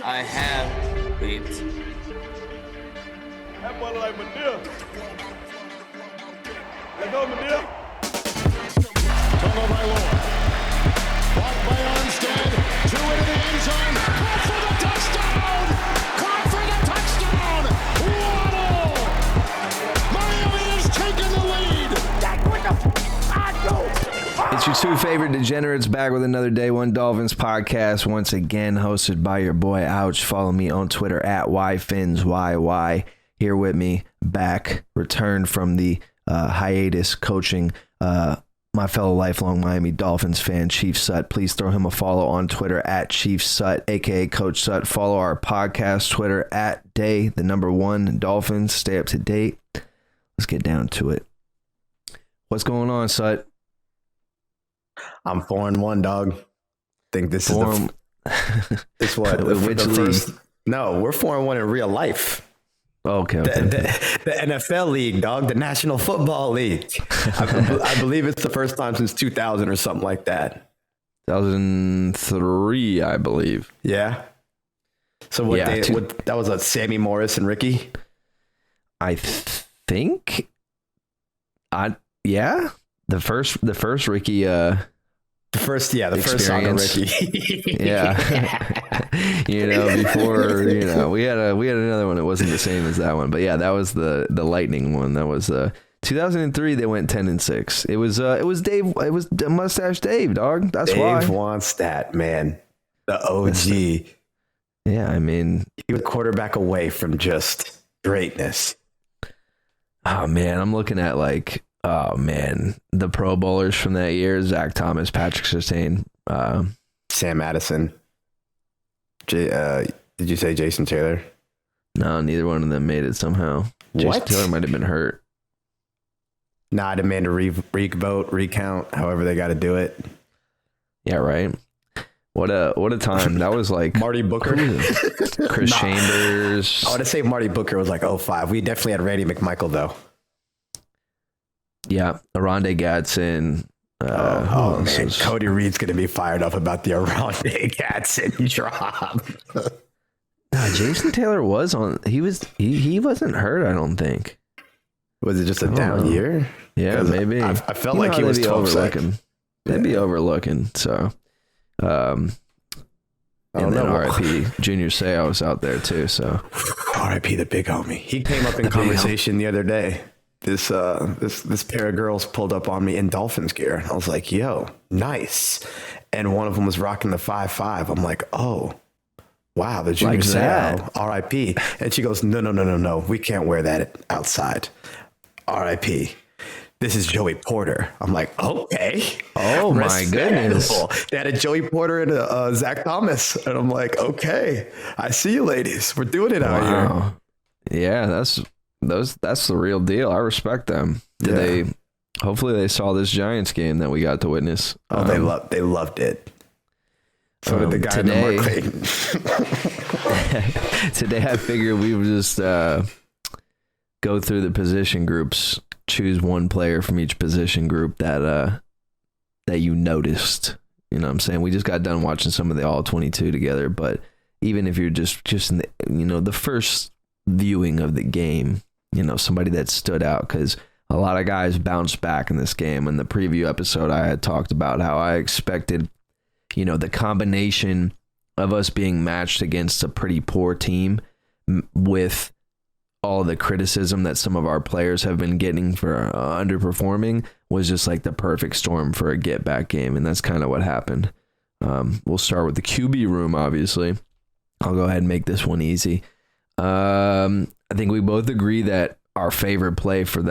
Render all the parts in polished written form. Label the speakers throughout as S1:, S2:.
S1: I have beat.
S2: That boy like Medea. Let go, Medea.
S3: Turnover by Lord. Blocked by Armstead. Two into the end zone. Caught for the touchdown! Caught for the touchdown! Waddle! Miami has taken the lead! That's what the I do!
S4: It's your two favorite degenerates back with another Day One Dolphins podcast, once again hosted by your boy Ouch. Follow me on Twitter at YFinsYY. Here with me, back, returned from the hiatus coaching, my fellow lifelong Miami Dolphins fan, Chief Sut. Please throw him a follow on Twitter at Chief Sut, aka Coach Sut. Follow our podcast Twitter at Day1 Dolphins. Stay up to date. Let's get down to it. What's going on, Sut?
S5: I'm 4-1, dog. Think this is this what
S4: Which
S5: the
S4: league?
S5: first. No, we're 4-1 in real life.
S4: Okay.
S5: The NFL league, dog. The National Football League. I believe it's the first time since 2000 or something like that.
S4: 2003, I believe.
S5: Yeah. So what?
S4: Yeah,
S5: That was Sammy Morris and Ricky.
S4: I think. The first Ricky.
S5: The first saga Ricky.
S4: Yeah. Before, we had another one that wasn't the same as that one, but yeah, that was the lightning one. That was 2003. They went 10-6. It was Dave. It was Mustache Dave, dog. That's why.
S5: Dave wants that, man. The OG.
S4: Yeah, I mean,
S5: he was a quarterback away from just greatness.
S4: Oh man, I'm looking at the Pro Bowlers from that year: Zach Thomas, Patrick Surtain,
S5: Sam Addison. Did you say Jason Taylor?
S4: No, neither one of them made it somehow. Jason Taylor might have been hurt.
S5: Nah, I demand a recount, however they got to do it.
S4: Yeah, right. What a time. That was like
S5: Marty Booker.
S4: Chris Chambers.
S5: I want to say Marty Booker was like 05. We definitely had Randy McMichael, though.
S4: Yeah, Oronde Gadsden.
S5: Man, Cody Reed's going to be fired up about the Oronde Gadsden drop.
S4: Jason Taylor was on. He wasn't hurt, I don't think.
S5: Was it just a down year?
S4: Yeah, maybe.
S5: I felt like he was 12
S4: overlooking. They'd be overlooking. So, and then RIP Junior Seau was out there too. So,
S5: RIP the big homie. He came up in conversation the other day. This pair of girls pulled up on me in Dolphins gear. I was like, yo, nice. And one of them was rocking the 5.5. I'm like, oh, wow, the Junior Seau, RIP. And she goes, no. We can't wear that outside. RIP. This is Joey Porter. I'm like, okay.
S4: Oh, my goodness.
S5: They had a Joey Porter and a Zach Thomas. And I'm like, okay, I see you ladies. We're doing it out here.
S4: Yeah, that's the real deal. I respect them. Hopefully they saw this Giants game that we got to witness.
S5: Oh, they loved it. So did the guy in the Mark.
S4: Today I figured we would just go through the position groups, choose one player from each position group that you noticed. You know what I'm saying? We just got done watching some of the All 22 together, but even if you're just in the first viewing of the game, somebody that stood out, because a lot of guys bounced back in this game. In the preview episode, I had talked about how I expected, the combination of us being matched against a pretty poor team with all the criticism that some of our players have been getting for underperforming was just like the perfect storm for a get back game. And that's kind of what happened. We'll start with the QB room, obviously. I'll go ahead and make this one easy. I think we both agree that our favorite play for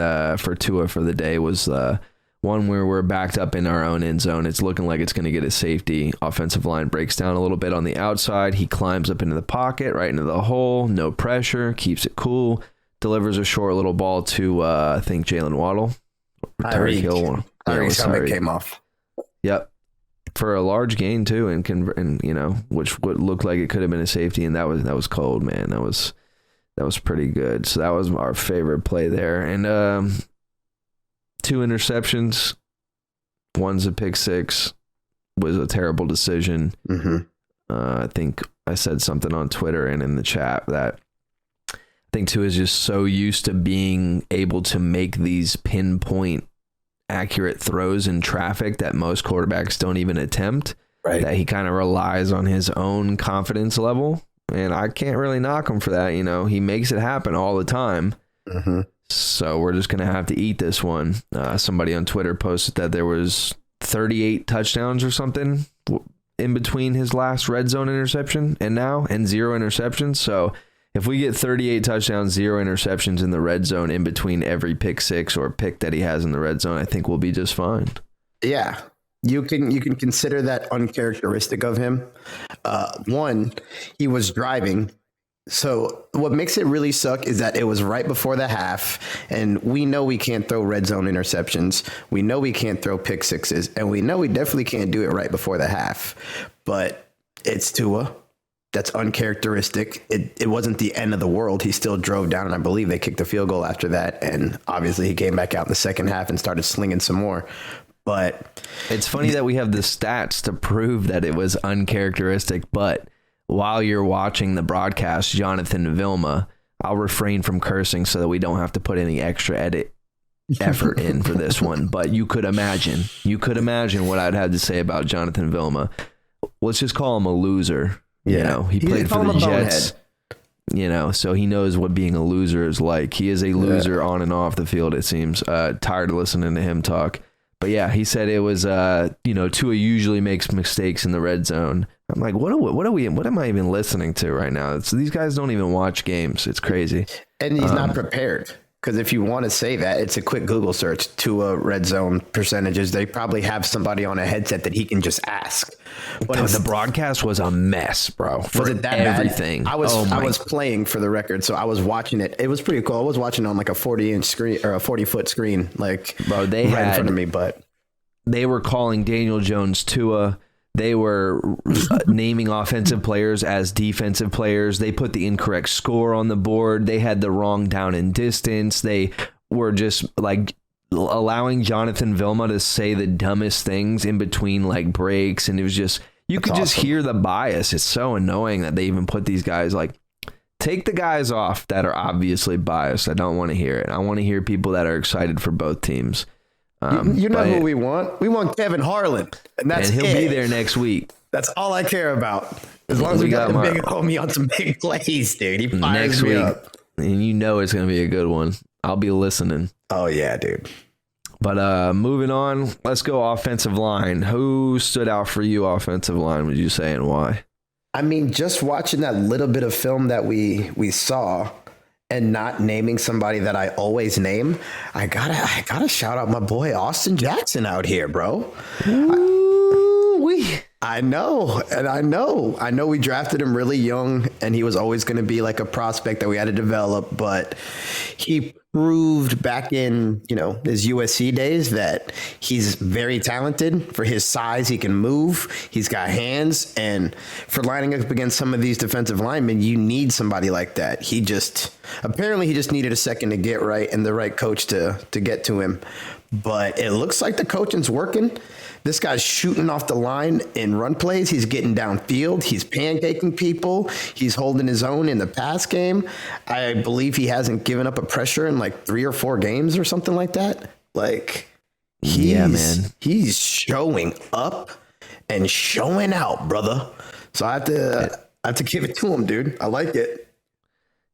S4: Tua for the day was one where we're backed up in our own end zone. It's looking like it's going to get a safety. Offensive line breaks down a little bit on the outside. He climbs up into the pocket, right into the hole. No pressure. Keeps it cool. Delivers a short little ball to, I think, Jalen Waddle.
S5: Tyreek Hill. Tyreek's helmet came off.
S4: Yep. For a large gain, too, and which would look like it could have been a safety, and that was cold, man. That was pretty good. So that was our favorite play there. And 2 interceptions. One's a pick six. Was a terrible decision.
S5: Mm-hmm.
S4: I think I said something on Twitter and in the chat that I think Tua is just so used to being able to make these pinpoint accurate throws in traffic that most quarterbacks don't even attempt,
S5: Right.
S4: that he kind of relies on his own confidence level. And I can't really knock him for that. You know, he makes it happen all the time.
S5: Mm-hmm.
S4: So we're just going to have to eat this one. Somebody on Twitter posted that there was 38 touchdowns or something in between his last red zone interception and 0 interceptions. So if we get 38 touchdowns, 0 interceptions in the red zone in between every pick six or pick that he has in the red zone, I think we'll be just fine.
S5: Yeah. You can consider that uncharacteristic of him. One, he was driving. So what makes it really suck is that it was right before the half, and we know we can't throw red zone interceptions. We know we can't throw pick sixes, and we know we definitely can't do it right before the half. But it's Tua. That's uncharacteristic. It wasn't the end of the world. He still drove down, and I believe they kicked the field goal after that. And obviously he came back out in the second half and started slinging some more. But
S4: it's funny that we have the stats to prove that it was uncharacteristic, but while you're watching the broadcast, Jonathan Vilma, I'll refrain from cursing so that we don't have to put any extra effort in for this one. But you could imagine what I'd have to say about Jonathan Vilma. Let's just call him a loser.
S5: Yeah.
S4: You know, he played for the Jets. You know, so he knows what being a loser is like. He is a loser on and off the field, it seems. Tired of listening to him talk. But yeah, he said it was, Tua usually makes mistakes in the red zone. I'm like, what am I even listening to right now? These guys don't even watch games. It's crazy.
S5: And he's not prepared. Because if you want to say that, it's a quick Google search. Tua red zone percentages. They probably have somebody on a headset that he can just ask. But
S4: the broadcast was a mess, bro.
S5: Was it that
S4: everything?
S5: Bad? I was playing for the record, so I was watching it. It was pretty cool. I was watching on like a 40-inch screen or a 40-foot screen, like
S4: bro. They
S5: right
S4: had
S5: in front of me, but
S4: they were calling Daniel Jones Tua. They were naming offensive players as defensive players. They put the incorrect score on the board. They had the wrong down and distance. They were just like allowing Jonathan Vilma to say the dumbest things in between like breaks. And it was just, you could just hear the bias. It's so annoying that they even put these guys like, take the guys off that are obviously biased. I don't want to hear it. I want to hear people that are excited for both teams.
S5: You know who we want? We want Kevin Harlan, and
S4: he'll be there next week.
S5: That's all I care about. As long as we got the big homie on some big plays, dude. He fires me up.
S4: And you know it's going to be a good one. I'll be listening.
S5: Oh, yeah, dude.
S4: But moving on, let's go offensive line. Who stood out for you offensive line, would you say, and why?
S5: I mean, just watching that little bit of film that we saw, and not naming somebody that I always name, I gotta shout out my boy Austin Jackson out here, bro. I know we drafted him really young, and he was always going to be like a prospect that we had to develop, but he proved back in, his USC days that he's very talented. For his size, he can move, he's got hands, and for lining up against some of these defensive linemen, you need somebody like that. He just needed a second to get right and the right coach to get to him. But it looks like the coaching's working. This guy's shooting off the line in run plays. He's getting downfield. He's pancaking people. He's holding his own in the pass game. I believe he hasn't given up a pressure in like 3 or 4 games or something like that. Like, he's showing up and showing out, brother. So I have to give it to him, dude. I like it.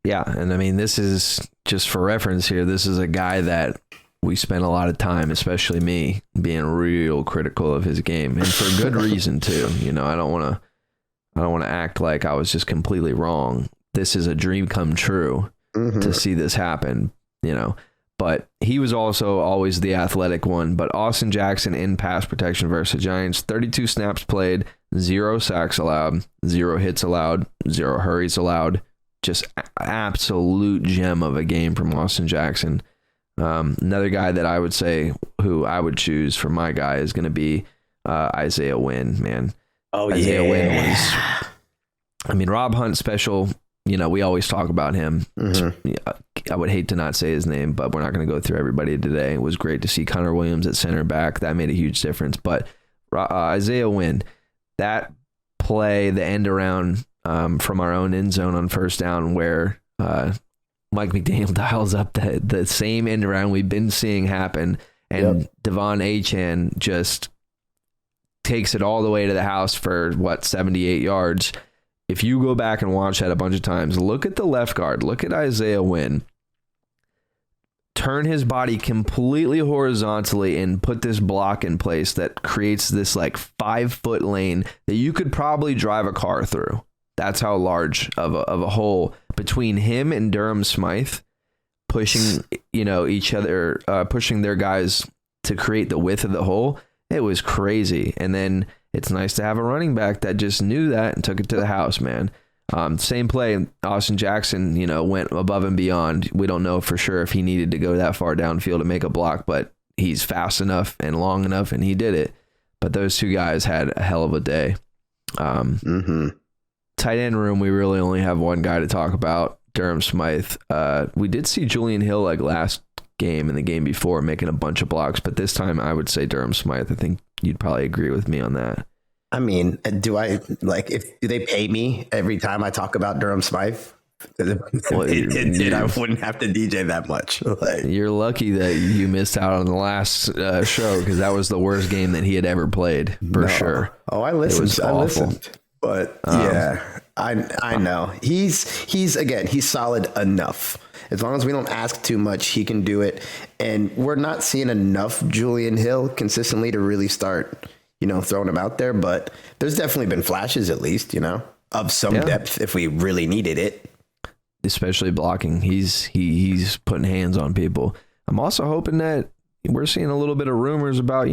S4: Yeah, and I mean, this is just for reference here. This is a guy that we spent a lot of time, especially me, being real critical of his game, and for good reason too. I don't want to act like I was just completely wrong. This is a dream come true to see this happen, But he was also always the athletic one. But Austin Jackson in pass protection versus the Giants, 32 snaps played, 0 sacks allowed, 0 hits allowed, 0 hurries allowed. Just absolute gem of a game from Austin Jackson. Another guy that I would say who I would choose for my guy is going to be Isaiah Wynn, man.
S5: Oh,
S4: Isaiah Wynn was, Rob Hunt special. We always talk about him. I would hate to not say his name, but we're not going to go through everybody today. It was great to see Connor Williams at center back. That made a huge difference. But Isaiah Wynn, that play the end around from our own end zone on first down where Mike McDaniel dials up the same end around we've been seeing happen, and Devon Achane just takes it all the way to the house for 78 yards. If you go back and watch that a bunch of times, look at the left guard, look at Isaiah Wynn. Turn his body completely horizontally and put this block in place that creates this like 5-foot lane that you could probably drive a car through. That's how large of a hole between him and Durham Smythe, pushing each other, pushing their guys to create the width of the hole. It was crazy. And then it's nice to have a running back that just knew that and took it to the house, man. Same play, Austin Jackson, went above and beyond. We don't know for sure if he needed to go that far downfield to make a block, but he's fast enough and long enough, and he did it. But those two guys had a hell of a day. Tight end room, we really only have one guy to talk about, Durham Smythe. We did see Julian Hill like last game and the game before making a bunch of blocks, but this time I would say Durham Smythe. I think you'd probably agree with me on that.
S5: I mean, do they pay me every time I talk about Durham Smythe?
S4: Well,
S5: I wouldn't have to DJ that much.
S4: You're lucky that you missed out on the last show, because that was the worst game that he had ever played for sure.
S5: Oh, I listened. But I know he's solid enough. As long as we don't ask too much, he can do it. And we're not seeing enough Julian Hill consistently to really start throwing him out there, but there's definitely been flashes, at least, of some depth if we really needed it.
S4: Especially blocking. He's putting hands on people. I'm also hoping that we're seeing a little bit of rumors about,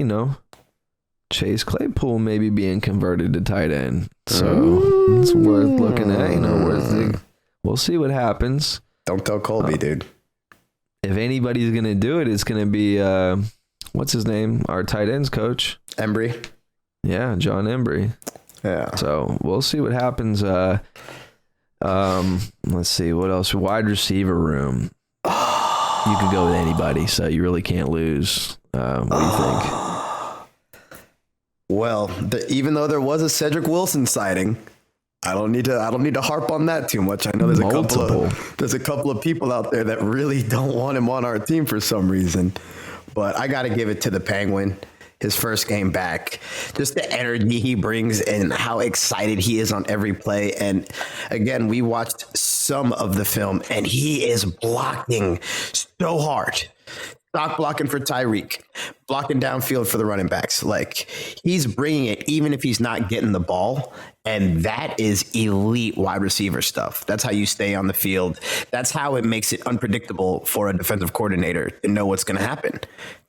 S4: Chase Claypool maybe being converted to tight end. So it's worth looking at, we'll see what happens.
S5: Don't tell Colby, dude.
S4: If anybody's going to do it, it's going to be, what's his name? Our tight ends coach.
S5: Embry.
S4: Yeah, John Embry.
S5: Yeah.
S4: So we'll see what happens. Let's see what else. Wide receiver room. You could go with anybody, so you really can't lose. What do you think?
S5: Well, even though there was a Cedric Wilson sighting, I don't need to harp on that too much. I know there's a couple of people out there that really don't want him on our team for some reason, but I got to give it to the Penguin. His first game back, just the energy he brings and how excited he is on every play. And again, we watched some of the film and he is blocking so hard. Stock blocking for Tyreek, blocking downfield for the running backs. Like, he's bringing it even if he's not getting the ball. And that is elite wide receiver stuff. That's how you stay on the field. That's how it makes it unpredictable for a defensive coordinator to know what's going to happen,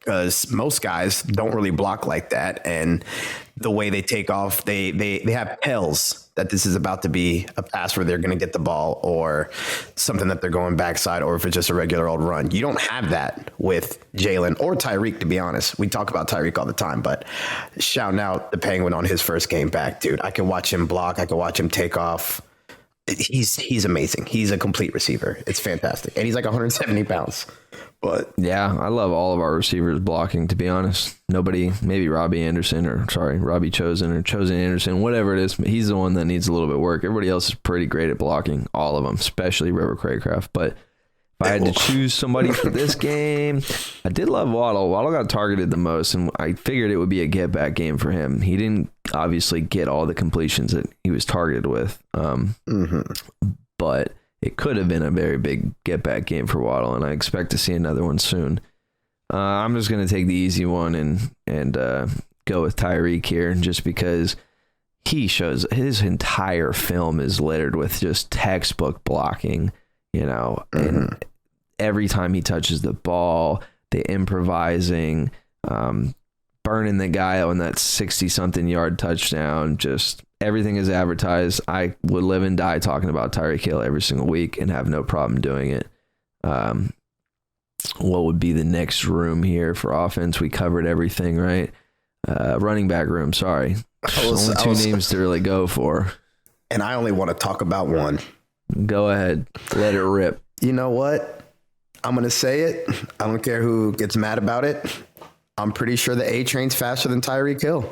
S5: because most guys don't really block like that. And the way they take off, they have tells that this is about to be a pass where they're going to get the ball, or something that they're going backside, or if it's just a regular old run. You don't have that with Jalen or Tyreek, to be honest. We talk about Tyreek all the time, but shouting out the Penguin on his first game back, dude. I can watch him block. I can watch him take off. He's amazing. He's a complete receiver. It's fantastic. And he's like 170 pounds. But
S4: yeah, I love all of our receivers blocking, to be honest. Nobody, maybe Robbie Chosen Anderson, whatever it is. He's the one that needs a little bit of work. Everybody else is pretty great at blocking, all of them, especially River Craycraft. But if I had to choose somebody for this game, I did love Waddle. Waddle got targeted the most, and I figured it would be a get-back game for him. He didn't obviously get all the completions that he was targeted with, but it could have been a very big get-back game for Waddle, and I expect to see another one soon. I'm just going to take the easy one and go with Tyreek here, just because he shows his entire film is littered with just textbook blocking, and every time he touches the ball, the improvising, burning the guy on that 60-something yard touchdown, just everything is advertised. I would live and die talking about Tyreek Hill every single week and have no problem doing it. What would be the next room here for offense? We covered everything, right? Running back room, sorry. Only two names to really go for.
S5: And I only want to talk about one.
S4: Go ahead. Let it rip.
S5: You know what? I'm going to say it. I don't care who gets mad about it. I'm pretty sure the A-Train's faster than Tyreek Hill.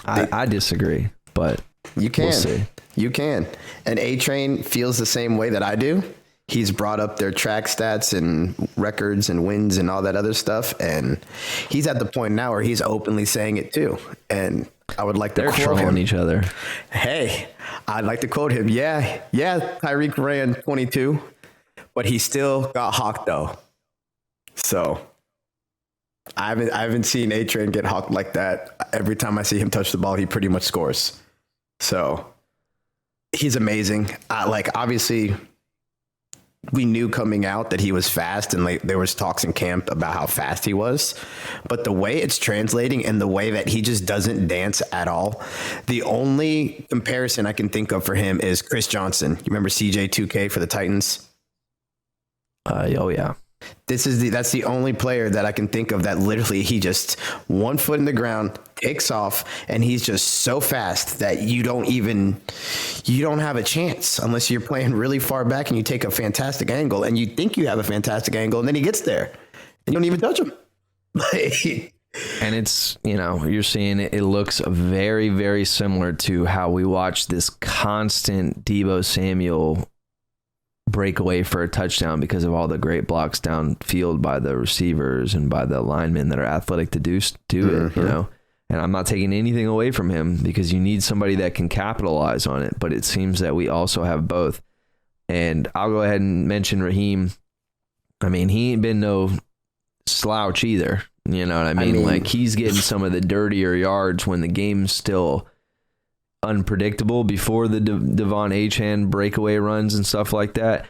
S4: I disagree, but
S5: You can.
S4: we'll see.
S5: You can. And A-Train feels the same way that I do. He's brought up their track stats and records and wins and all that other stuff. And he's at the point now where he's openly saying it too. And I would like to
S4: They're
S5: quote
S4: trolling
S5: him.
S4: each other.
S5: Hey, I'd like to quote him. Yeah, Tyreek ran 22, but he still got hawked though. So I haven't seen A-Train get hawked like that. Every time I see him touch the ball, he pretty much scores. So he's amazing. Obviously, we knew coming out that he was fast, and there was talks in camp about how fast he was. But the way it's translating and the way that he just doesn't dance at all, the only comparison I can think of for him is Chris Johnson. You remember CJ2K for the Titans?
S4: Oh yeah.
S5: That's the only player that I can think of that literally he just 1 foot in the ground, takes off, and he's just so fast that you don't have a chance unless you're playing really far back and you take a fantastic angle and you think you have a fantastic angle, and then he gets there and you don't even touch him.
S4: And it's, you're seeing it looks very, very similar to how we watched this constant Deebo Samuel break away for a touchdown because of all the great blocks downfield by the receivers and by the linemen that are athletic to do it, And I'm not taking anything away from him because you need somebody that can capitalize on it. But it seems that we also have both. And I'll go ahead and mention Raheem. I mean, he ain't been no slouch either. You know what I mean? Like, he's getting some of the dirtier yards when the game's still unpredictable before the Devon Achane breakaway runs and stuff like that.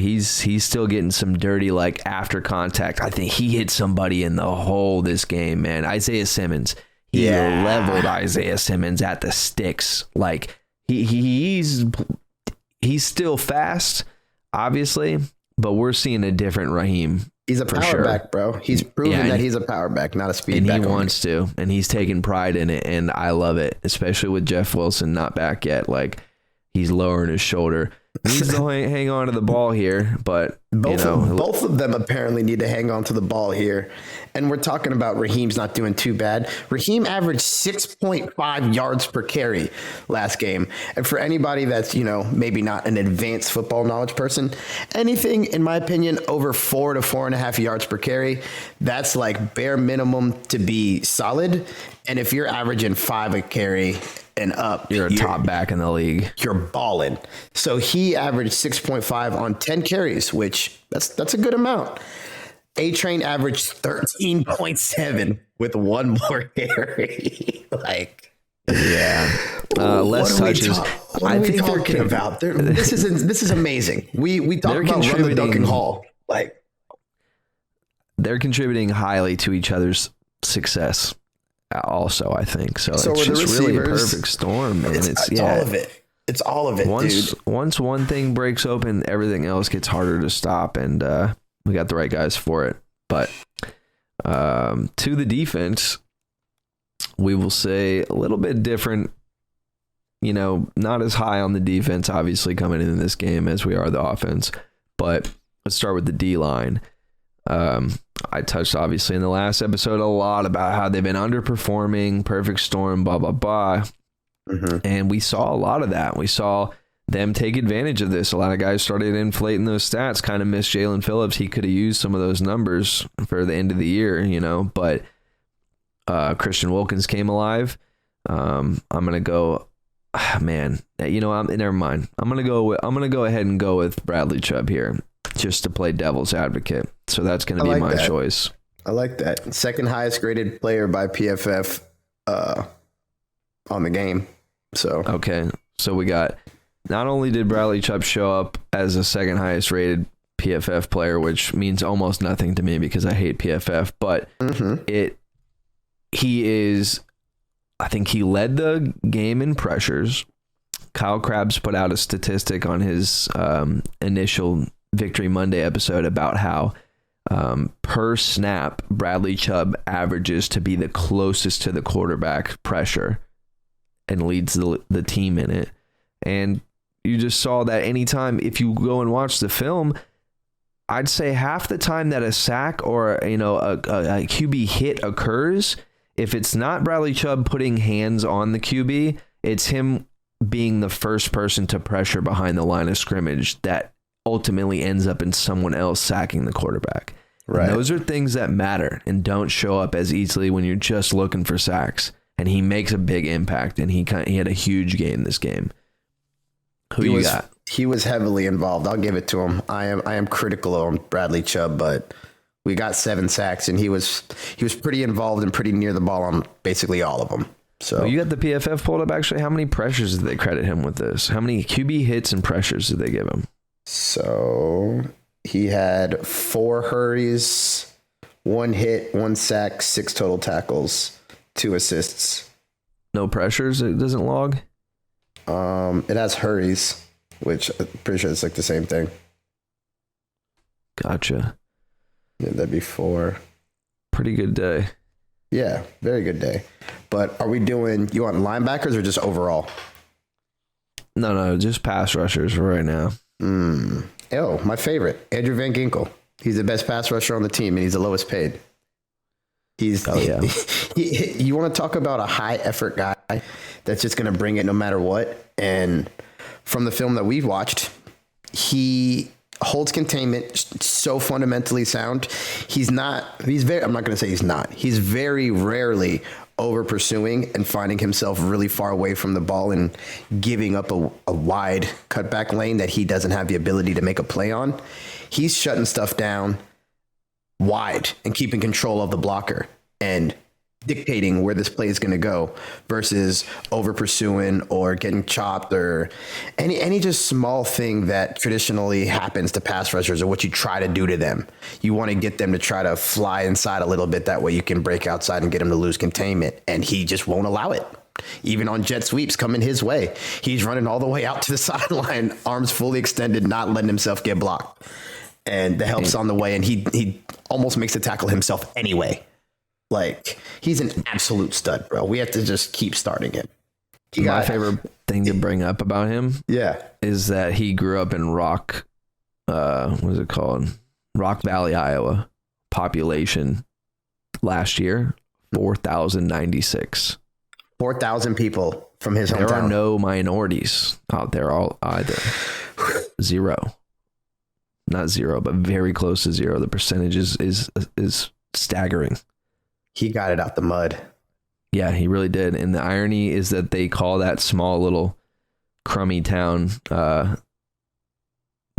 S4: He's still getting some dirty, like, after contact. I think he hit somebody in the hole this game, man. Isaiah Simmons. He leveled Isaiah Simmons at the sticks. Like, he's still fast, obviously, but we're seeing a different Raheem.
S5: He's a power back, bro. He's proven that he's a power back, not a speed back.
S4: And he wants to, and he's taking pride in it, and I love it, especially with Jeff Wilson not back yet. Like, he's lowering his shoulder. He needs to hang on to the ball here, but
S5: both of them apparently need to hang on to the ball here. And we're talking about Raheem's not doing too bad. Raheem averaged 6.5 yards per carry last game. And for anybody that's, maybe not an advanced football knowledge person, anything, in my opinion, over 4 to 4.5 yards per carry, that's like bare minimum to be solid. And if you're averaging 5 a carry and up,
S4: you're a top back in the league.
S5: You're balling. So he averaged 6.5 on 10 carries, which that's a good amount. A-Train averaged 13.7 with 1 more carry.
S4: Less touches.
S5: What are we talking about? This is amazing. We talk about run the Duncan Hall.
S4: They're contributing highly to each other's success. Also, I think so. It's just really a perfect storm, man. It's
S5: all of it. It's all of it, dude.
S4: Once one thing breaks open, everything else gets harder to stop, and we got the right guys for it. But to the defense, we will say a little bit different. Not as high on the defense, obviously, coming into this game as we are the offense. But let's start with the D-line. I touched, obviously, in the last episode a lot about how they've been underperforming, perfect storm, blah, blah, blah. And we saw a lot of that. We saw them take advantage of this. A lot of guys started inflating those stats, kind of missed Jalen Phillips. He could have used some of those numbers for the end of the year, but Christian Wilkins came alive. I'm going to go, never mind. I'm going to go ahead and go with Bradley Chubb here just to play devil's advocate. So that's going to be my choice.
S5: I like that. Second highest graded player by PFF on the game. So
S4: okay. So we got, not only did Bradley Chubb show up as a second highest rated PFF player, which means almost nothing to me because I hate PFF, but I think he led the game in pressures. Kyle Krabs put out a statistic on his initial Victory Monday episode about how per snap, Bradley Chubb averages to be the closest to the quarterback pressure and leads the team in it. And you just saw that anytime, if you go and watch the film, I'd say half the time that a sack or a QB hit occurs, if it's not Bradley Chubb putting hands on the QB, it's him being the first person to pressure behind the line of scrimmage that ultimately ends up in someone else sacking the quarterback. Right. And those are things that matter and don't show up as easily when you're just looking for sacks. And he makes a big impact, and he had a huge game this game. Who you got?
S5: He was heavily involved. I'll give it to him. I am critical on Bradley Chubb, but we got 7 sacks, and he was pretty involved and pretty near the ball on basically all of them. So
S4: you got the PFF pulled up. Actually, how many pressures did they credit him with this? How many QB hits and pressures did they give him?
S5: So he had 4 hurries, 1 hit, 1 sack, 6 total tackles, 2 assists.
S4: No pressures? It doesn't log?
S5: It has hurries, which I'm pretty sure it's like the same thing.
S4: Gotcha.
S5: Yeah, that'd be 4.
S4: Pretty good day.
S5: Yeah, very good day. But are we doing, you want linebackers or just overall?
S4: No, just pass rushers for right now.
S5: Oh, my favorite, Andrew Van Ginkel. He's the best pass rusher on the team, and he's the lowest paid. You want to talk about a high effort guy that's just going to bring it no matter what. And from the film that we've watched, he holds containment so fundamentally sound. He's very, I'm not going to say he's not. He's very rarely over pursuing and finding himself really far away from the ball and giving up a wide cutback lane that he doesn't have the ability to make a play on. He's shutting stuff down wide and keeping control of the blocker and dictating where this play is going to go versus over pursuing or getting chopped or any just small thing that traditionally happens to pass rushers or what you try to do to them. You want to get them to try to fly inside a little bit. That way you can break outside and get him to lose containment. And he just won't allow it. Even on jet sweeps coming his way, he's running all the way out to the sideline, arms fully extended, not letting himself get blocked. And the help's on the way, and he almost makes the tackle himself anyway. Like, he's an absolute stud, bro. We have to just keep starting him.
S4: My favorite thing to bring up about him is that he grew up in Rock Valley, Iowa. Population last year, 4,096.
S5: 4,000 people from his hometown.
S4: There are no minorities out there either. 0. Not 0, but very close to 0. The percentage is staggering.
S5: He got it out the mud.
S4: Yeah, he really did. And the irony is that they call that small little crummy town the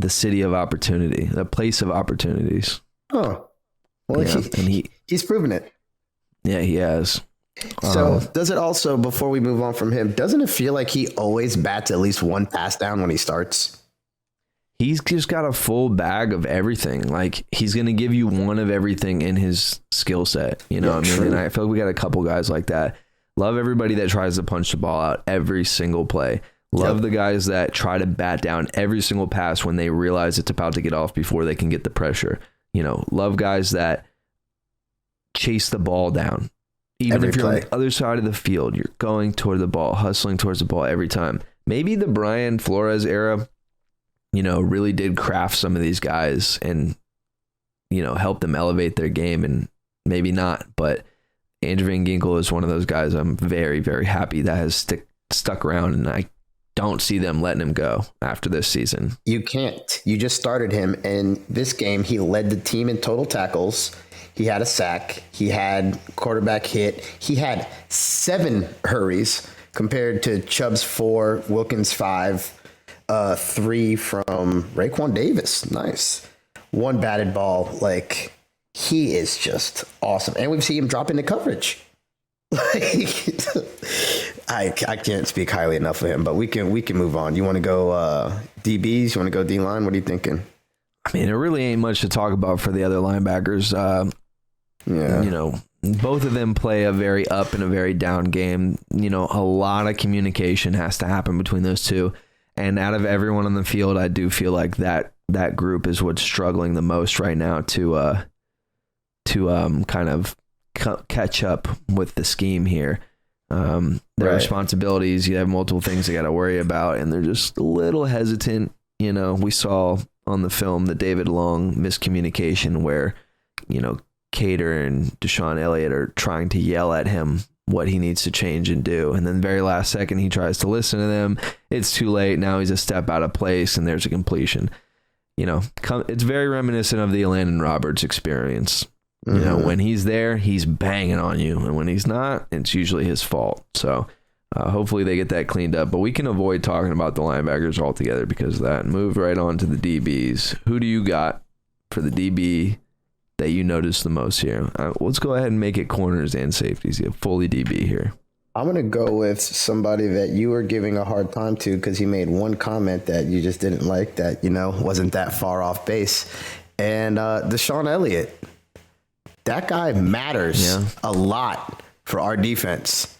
S4: city of opportunity, the place of opportunities.
S5: Oh, well,
S4: yeah,
S5: he's proven it.
S4: Yeah, he has.
S5: So does it also, before we move on from him, doesn't it feel like he always bats at least one pass down when he starts?
S4: He's just got a full bag of everything. Like, he's going to give you one of everything in his skill set. You know what I mean? And I feel like we got a couple guys like that. Love everybody that tries to punch the ball out every single play. Love the guys that try to bat down every single pass when they realize it's about to get off before they can get the pressure. You know, love guys that chase the ball down. Even if you're on the other side of the field, you're going toward the ball, hustling towards the ball every time. Maybe the Brian Flores era, you know, really did craft some of these guys and, you know, help them elevate their game, and maybe not. But Andrew Van Ginkel is one of those guys I'm very, very happy that has stuck around, and I don't see them letting him go after this season.
S5: You can't. You just started him, and this game he led the team in total tackles. He had a sack. He had quarterback hit. He had 7 hurries compared to Chubb's 4, Wilkins 5. 3 from Raekwon Davis. Nice. 1 batted ball. Like, he is just awesome. And we've seen him drop into coverage. Like, I can't speak highly enough of him, but we can move on. You want to go DBs? You want to go D-line? What are you thinking?
S4: I mean, there really ain't much to talk about for the other linebackers. You know, both of them play a very up and a very down game. You know, a lot of communication has to happen between those two. And out of everyone on the field, I do feel like that group is what's struggling the most right now to kind of catch up with the scheme here. Their responsibilities, you have multiple things they got to worry about, and they're just a little hesitant. You know, we saw on the film the David Long miscommunication where, you know, Cater and Deshaun Elliott are trying to yell at him what he needs to change and do. And then very last second, he tries to listen to them. It's too late. Now he's a step out of place and there's a completion. It's very reminiscent of the Elandon Roberts experience. When he's there, he's banging on you. And when he's not, it's usually his fault. So hopefully they get that cleaned up. But we can avoid talking about the linebackers altogether because of that. Move right on to the DBs. Who do you got for the DB that you notice the most here? Let's go ahead and make it corners and safeties. You have fully DB here.
S5: I'm going to go with somebody that you were giving a hard time to because he made one comment that you just didn't like that, wasn't that far off base. And Deshaun Elliott, that guy matters a lot for our defense.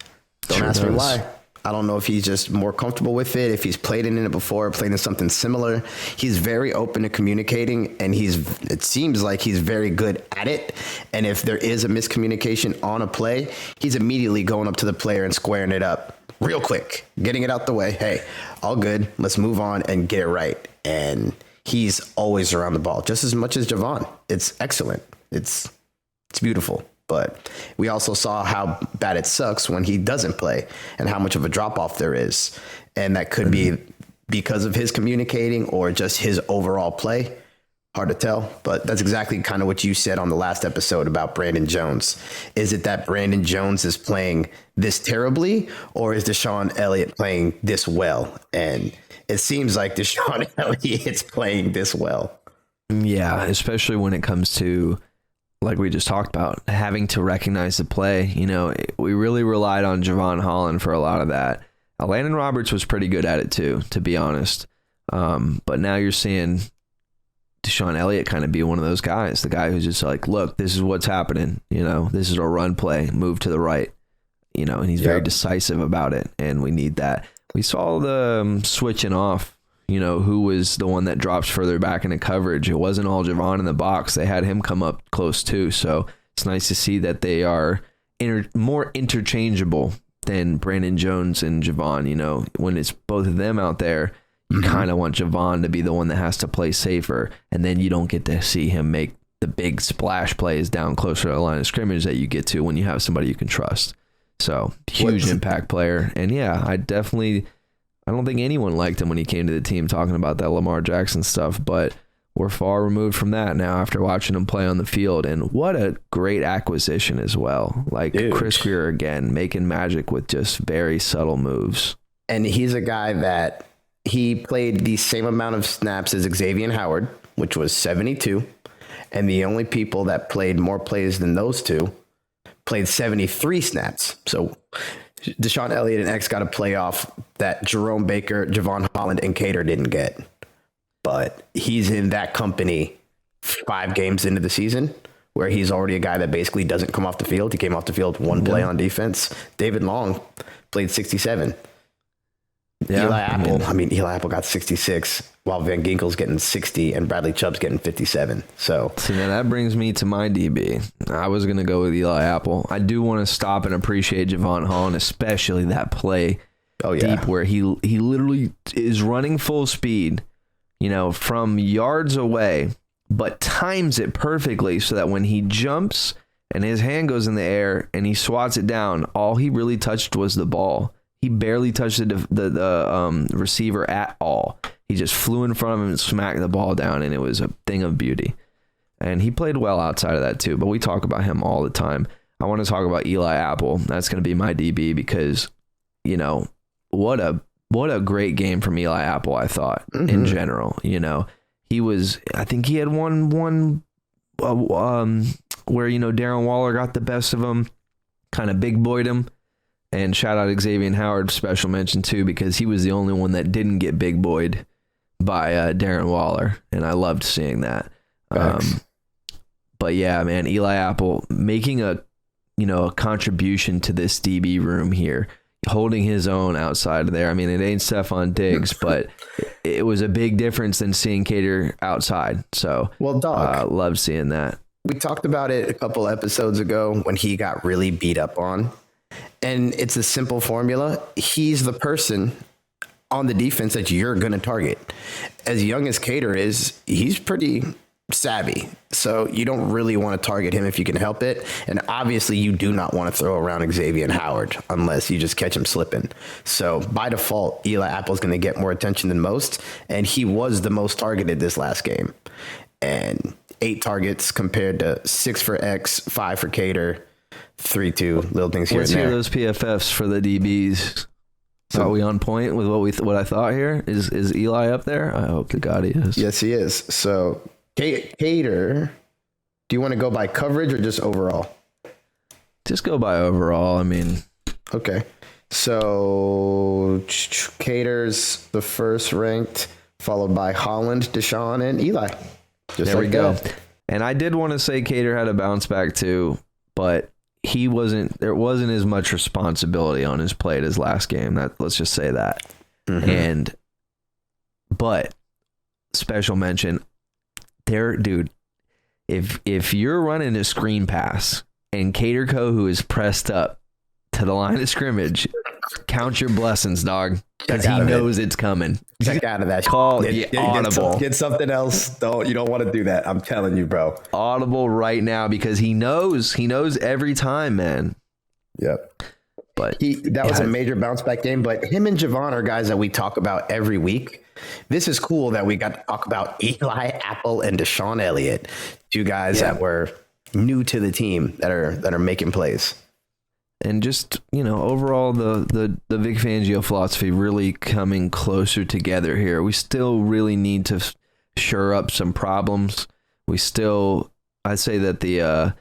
S5: Don't ask me why. I don't know if he's just more comfortable with it, if he's played in it before, played in something similar. He's very open to communicating, and it seems like he's very good at it. And if there is a miscommunication on a play, he's immediately going up to the player and squaring it up real quick, getting it out the way. Hey, all good. Let's move on and get it right. And he's always around the ball, just as much as Javon. It's excellent. It's beautiful. But we also saw how bad it sucks when he doesn't play and how much of a drop off there is. And that could be because of his communicating or just his overall play. Hard to tell, but that's exactly kind of what you said on the last episode about Brandon Jones. Is it that Brandon Jones is playing this terribly, or is Deshaun Elliott playing this well? And it seems like Deshaun Elliott's playing this well.
S4: Yeah, especially when it comes to, like we just talked about, having to recognize the play. We really relied on Javon Holland for a lot of that. Elandon Roberts was pretty good at it too, to be honest. But now you're seeing Deshaun Elliott kind of be one of those guys, the guy who's just like, look, this is what's happening. This is a run play, move to the right, and he's very decisive about it. And we need that. We saw the switching off, who was the one that drops further back into coverage. It wasn't all Javon in the box. They had him come up close too. So it's nice to see that they are more interchangeable than Brandon Jones and Javon. When it's both of them out there, you kind of want Javon to be the one that has to play safer. And then you don't get to see him make the big splash plays down closer to the line of scrimmage that you get to when you have somebody you can trust. So huge impact player. And yeah, I don't think anyone liked him when he came to the team talking about that Lamar Jackson stuff, but we're far removed from that now after watching him play on the field. And what a great acquisition as well. Like Chris Greer again, making magic with just very subtle moves.
S5: And he's a guy that he played the same amount of snaps as Xavier Howard, which was 72. And the only people that played more plays than those two played 73 snaps. So Deshaun Elliott and X got a playoff that Jerome Baker, Javon Holland, and Cater didn't get. But he's in that company 5 games into the season where he's already a guy that basically doesn't come off the field. He came off the field one play on defense. David Long played 67.
S4: Yeah,
S5: Eli Apple got 66 while Van Ginkel's getting 60 and Bradley Chubb's getting 57. So
S4: see, now that brings me to my DB. I was going to go with Eli Apple. I do want to stop and appreciate Javon Holland, especially that play deep where he literally is running full speed, from yards away, but times it perfectly so that when he jumps and his hand goes in the air and he swats it down, all he really touched was the ball. He barely touched the receiver at all. He just flew in front of him and smacked the ball down, and it was a thing of beauty. And he played well outside of that too, but we talk about him all the time. I want to talk about Eli Apple. That's going to be my DB because, what a great game from Eli Apple, I thought, in general. He was, I think he had one where, Darren Waller got the best of him, kind of big boyed him. And shout out Xavier Howard, special mention too, because he was the only one that didn't get big boyed by Darren Waller. And I loved seeing that. But yeah, man, Eli Apple making a contribution to this DB room here, holding his own outside of there. I mean, it ain't Stephon Diggs, but it was a big difference than seeing Cater outside. So loved seeing that.
S5: We talked about it a couple episodes ago when he got really beat up on. And it's a simple formula. He's the person on the defense that you're going to target. As young as Cater is, he's pretty savvy. So you don't really want to target him if you can help it. And obviously you do not want to throw around Xavier and Howard unless you just catch him slipping. So by default, Eli Apple's going to get more attention than most. And he was the most targeted this last game. And 8 targets compared to 6 for X, 5 for Cater, 3-2, little things here
S4: Let's
S5: and there.
S4: hear those PFFs for the DBs. So, are we on point with what I thought here? Is Eli up there? I hope to God he is.
S5: Yes, he is. So Cater, do you want to go by coverage or just overall?
S4: Just go by overall. I mean,
S5: okay. So Cater's the first ranked, followed by Holland, Deshaun, and Eli. Just
S4: there
S5: like
S4: we go.
S5: that.
S4: And I did want to say Cater had a bounce back too, but there wasn't as much responsibility on his plate as last game. Let's just say that. Mm-hmm. But special mention there, dude. If you're running a screen pass and Cater who is pressed up to the line of scrimmage, count your blessings, dog, because he knows it's coming.
S5: Check out of that.
S4: Call audible.
S5: Get something else. You don't want to do that. I'm telling you, bro.
S4: Audible right now because he knows every time, man.
S5: Yep.
S4: But
S5: that was a major bounce back game. But him and Javon are guys that we talk about every week. This is cool that we got to talk about Eli Apple and Deshaun Elliott, 2 guys that were new to the team that are making plays.
S4: And just, overall, the Vic Fangio philosophy really coming closer together here. We still really need to shore up some problems. I'd say that the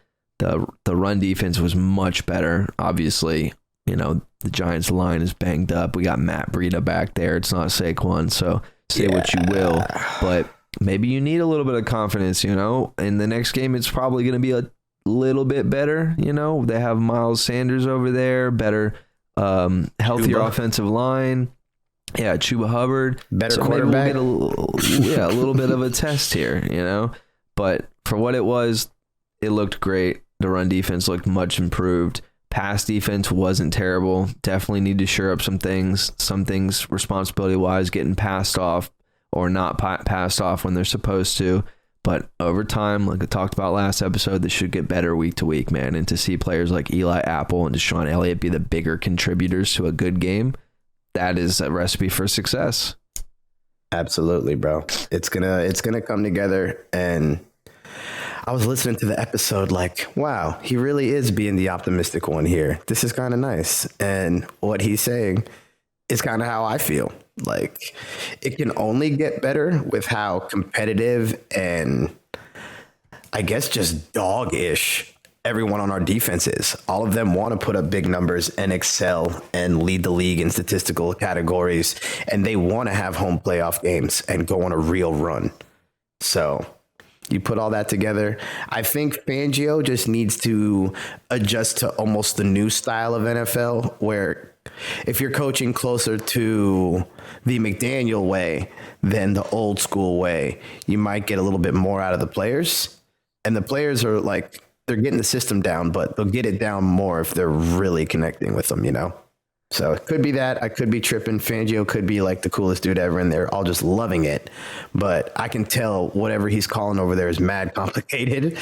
S4: run defense was much better. Obviously, the Giants line is banged up. We got Matt Breida back there. It's not Saquon, so say what you will. But maybe you need a little bit of confidence, In the next game, it's probably going to be a little bit better. They have Miles Sanders over there, better, healthier offensive line. Yeah, Chuba Hubbard,
S5: better quarterback.
S4: Maybe we'll get a little bit of a test here, But for what it was, it looked great. The run defense looked much improved. Pass defense wasn't terrible. Definitely need to shore up some things. Some things responsibility wise, getting passed off or not passed off when they're supposed to. But over time, like I talked about last episode, this should get better week to week, man. And to see players like Eli Apple and Deshaun Elliott be the bigger contributors to a good game, that is a recipe for success.
S5: Absolutely, bro. It's gonna come together. And I was listening to the episode like, wow, he really is being the optimistic one here. This is kind of nice. And what he's saying is kind of how I feel. Like, it can only get better with how competitive and I guess just dog-ish everyone on our defense is. All of them want to put up big numbers and excel and lead the league in statistical categories. And they want to have home playoff games and go on a real run. So you put all that together. I think Fangio just needs to adjust to almost the new style of NFL where if you're coaching closer to the McDaniel way than the old school way, you might get a little bit more out of the players. And the players are like, they're getting the system down, but they'll get it down more if they're really connecting with them, So it could be that. I could be tripping. Fangio could be like the coolest dude ever, and they're all just loving it. But I can tell whatever he's calling over there is mad complicated,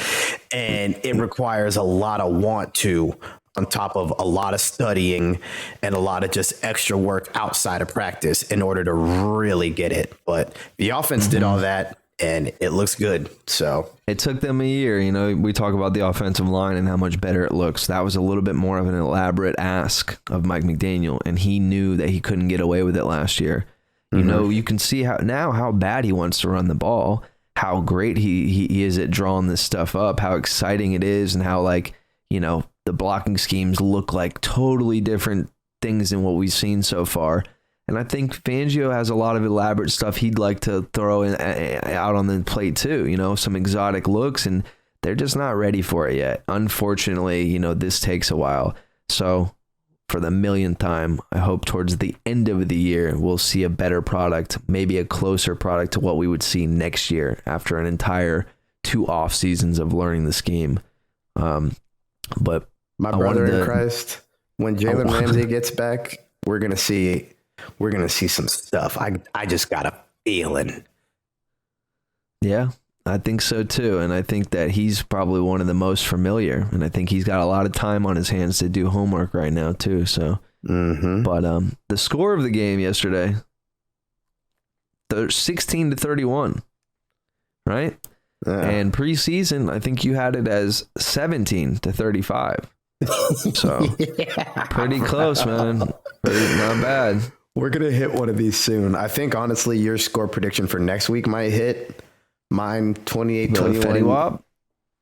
S5: and it requires a lot of want to, on top of a lot of studying and a lot of just extra work outside of practice in order to really get it. But the offense did all that, and it looks good. So
S4: it took them a year. We talk about the offensive line and how much better it looks. That was a little bit more of an elaborate ask of Mike McDaniel, and he knew that he couldn't get away with it last year. You can see how bad he wants to run the ball, how great he is at drawing this stuff up, how exciting it is, and how the blocking schemes look like totally different things than what we've seen so far. And I think Fangio has a lot of elaborate stuff he'd like to throw out on the plate too, some exotic looks, and they're just not ready for it yet. Unfortunately, this takes a while. So for the millionth time, I hope towards the end of the year, we'll see a better product, maybe a closer product to what we would see next year after an entire 2 off seasons of learning the scheme. But
S5: my brother in Christ, when Jalen Ramsey gets back, we're gonna see some stuff. I just got a feeling.
S4: Yeah, I think so too, and I think that he's probably one of the most familiar, and I think he's got a lot of time on his hands to do homework right now too. So, but the score of the game yesterday, 16-31, right?
S5: Yeah.
S4: And preseason, I think you had it as 17-35. So pretty close, man. Not bad.
S5: We're going to hit one of these soon. I think, honestly, your score prediction for next week might hit. Mine, 28-21.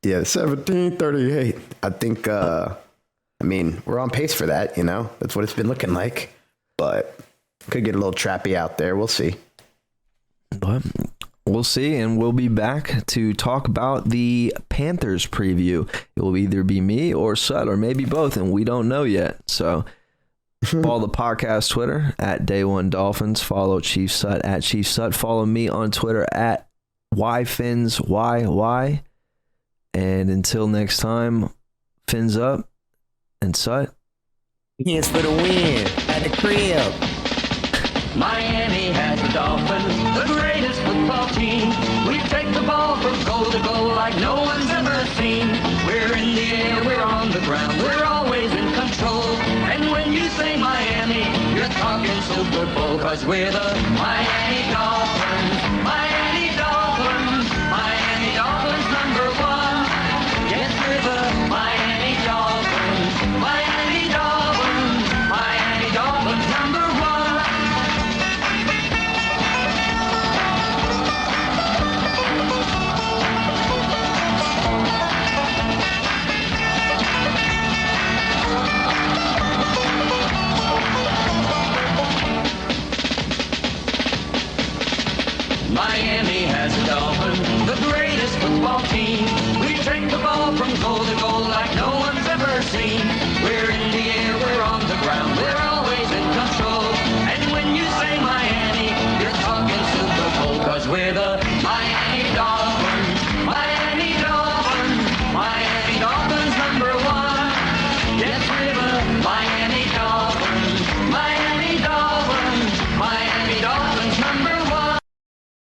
S5: Yeah, 17-38. I think, we're on pace for that, you know? That's what it's been looking like. But could get a little trappy out there. We'll see.
S4: But we'll see, and we'll be back to talk about the Panthers preview. It will either be me or Sut, or maybe both, and we don't know yet. So follow the podcast Twitter at Day One Dolphins. Follow Chief Sut at Chief Sut. Follow me on Twitter at YFinsYY. And until next time, fins up and Sut.
S6: Yes, for the win at the crib.
S7: Miami has the Dolphins, the greatest football team. We take the ball from goal to goal like no one's ever seen. We're in the air, we're on the ground, we're always in control. And when you say Miami, you're talking Super Bowl, 'cause we're the Miami Dolphins, Miami Dolphins, Miami Dolphins #1. Yes, we're the Miami Dolphins, Miami Dolphins, Miami Dolphins #1. Miami has the Dolphins, the greatest football team. We take the ball from goal to goal like no one's ever seen. We're in the air, we're on the ground, we're always in control. And when you say Miami, you're talking Super Bowl, 'cause we're the